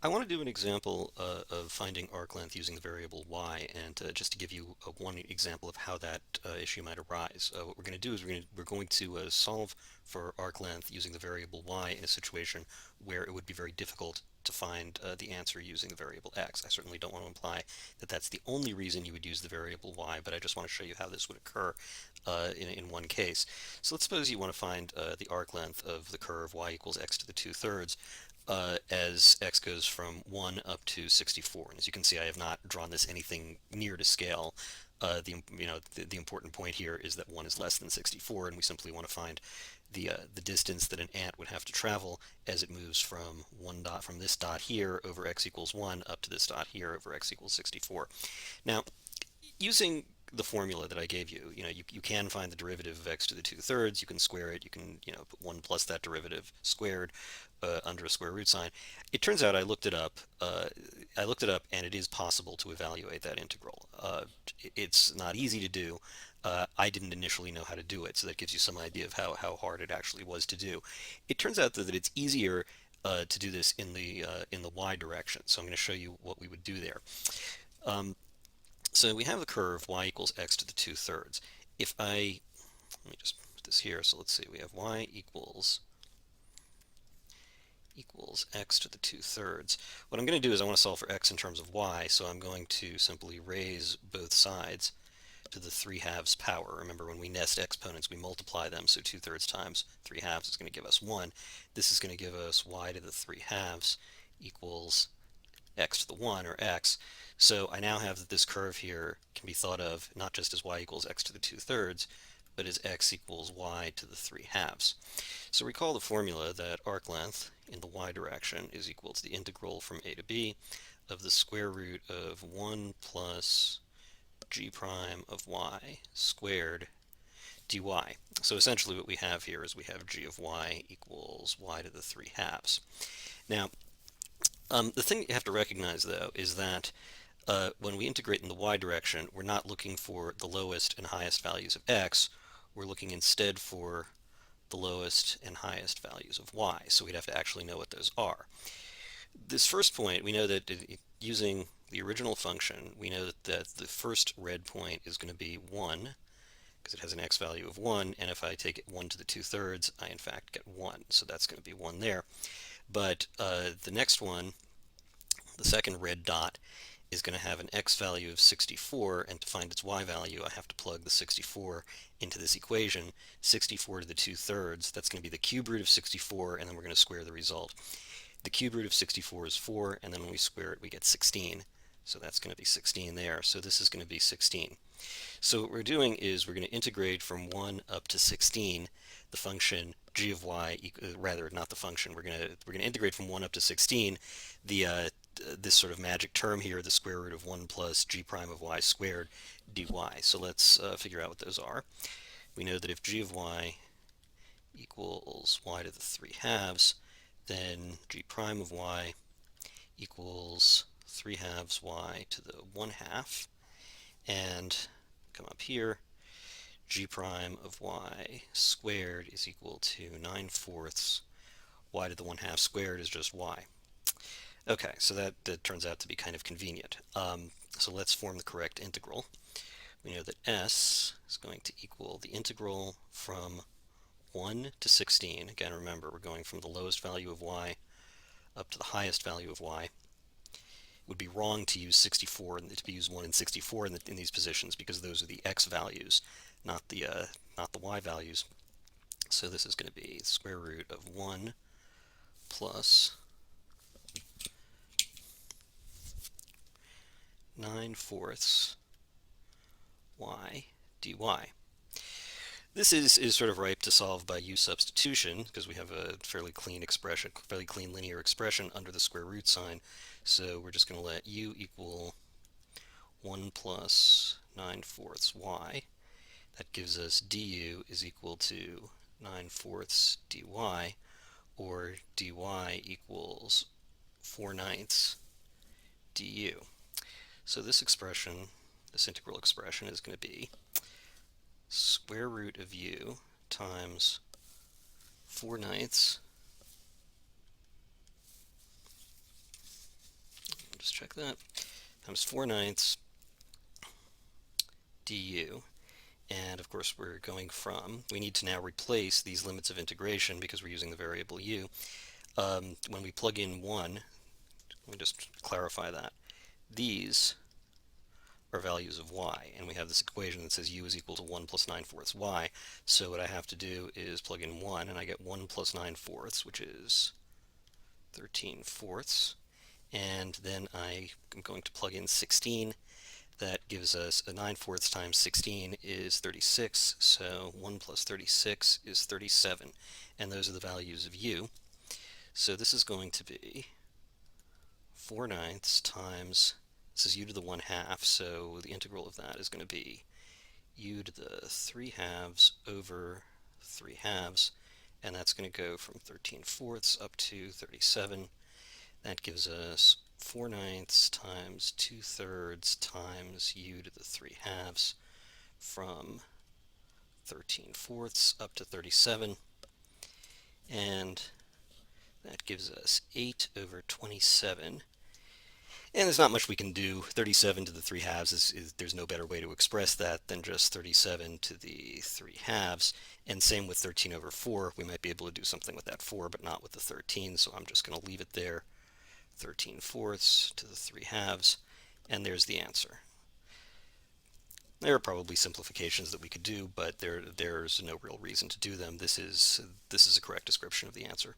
I want to do an example of finding arc length using the variable y, and just to give you one example of how that issue might arise. What we're going to do is we're going to solve for arc length using the variable y in a situation where it would be very difficult to find the answer using the variable x. I certainly don't want to imply that that's the only reason you would use the variable y, but I just want to show you how this would occur in one case. So let's suppose you want to find the arc length of the curve y equals x to the 2/3 as x goes from 1 up to 64. And as you can see, I have not drawn this anything near to scale. The important point here is that 1 is less than 64, and we simply want to find the distance that an ant would have to travel as it moves from this dot here over x equals 1 up to this dot here over x equals 64. Now, using the formula that I gave you, you can find the derivative of x to the 2/3. You can square it. You can, put 1 plus that derivative squared under a square root sign. It turns out I looked it up. And it is possible to evaluate that integral. It's not easy to do. I didn't initially know how to do it, so that gives you some idea of how hard it actually was to do. It turns out that it's easier to do this in the y direction. So I'm going to show you what we would do there. So we have the curve y equals x to the 2/3. Let me just put this here. So let's see, we have y equals x to the 2/3. What I'm going to do is I want to solve for x in terms of y, so I'm going to simply raise both sides to the 3/2 power. Remember, when we nest exponents, we multiply them, so 2/3 times 3/2 is going to give us 1. This is going to give us y to the 3/2 equals x to the 1, or x. So I now have that this curve here can be thought of not just as y equals x to the 2/3, but as x equals y to the 3/2. So recall the formula that arc length in the y direction is equal to the integral from a to b of the square root of 1 plus g prime of y squared dy. So essentially what we have here is we have g of y equals y to the 3/2. Now, the thing you have to recognize, though, is that when we integrate in the y direction, we're not looking for the lowest and highest values of x. We're looking instead for the lowest and highest values of y. So we'd have to actually know what those are. This first point, we know that using the original function, we know that the first red point is going to be 1, because it has an x value of 1, and if I take it 1 to the 2/3, I in fact get 1. So that's going to be 1 there. But the next one, the second red dot, is going to have an x value of 64, and to find its y value, I have to plug the 64 into this equation. 64 to the 2/3, that's going to be the cube root of 64, and then we're going to square the result. The cube root of 64 is 4, and then when we square it, we get 16. So that's going to be 16 there. So this is going to be 16. So what we're doing is we're going to integrate from 1 up to 16 the function g of y, rather not the function, we're going to integrate from 1 up to 16 this sort of magic term here, the square root of 1 plus g prime of y squared dy. So let's figure out what those are. We know that if g of y equals y to the 3/2, then g prime of y equals 3/2 y to the 1/2, and come up here, g prime of y squared is equal to 9/4 y to the 1/2 squared is just y. Okay, so that turns out to be kind of convenient. So let's form the correct integral. We know that s is going to equal the integral from 1 to 16. Again, remember, we're going from the lowest value of y up to the highest value of y. It would be wrong to use 64 and to use 1 and 64 in these positions, because those are the x values, not the y values. So this is going to be the square root of 1 plus 9/4 y dy. This is sort of ripe to solve by u substitution, because we have a fairly clean expression, fairly clean linear expression under the square root sign. So we're just going to let u equal 1 plus 9/4 y. That gives us du is equal to 9/4 dy, or dy equals 4/9 du. So this expression, this integral expression, is going to be square root of u times 4/9 check that, times 4/9 du. And of course we're going from, we need to now replace these limits of integration because we're using the variable u. When we plug in 1, let me just clarify that. These are values of y, and we have this equation that says u is equal to 1 plus 9/4 y. So what I have to do is plug in 1, and I get 1 plus 9/4, which is 13/4. And then I am going to plug in 16. That gives us a 9/4 times 16 is 36, so 1 plus 36 is 37, and those are the values of u. So this is going to be 4/9 times, this is u to the 1/2, so the integral of that is going to be u to the 3/2 over 3/2, and that's going to go from 13/4 up to 37. That gives us 4/9 times 2/3 times u to the 3/2 from 13/4 up to 37, and that gives us 8 over 27. And there's not much we can do. 37 to the 3/2 there's no better way to express that than just 37 to the 3/2. And same with 13 over 4. We might be able to do something with that 4, but not with the 13, so I'm just going to leave it there. 13/4 to the 3/2, and there's the answer. There are probably simplifications that we could do, but there's no real reason to do them. This is a correct description of the answer.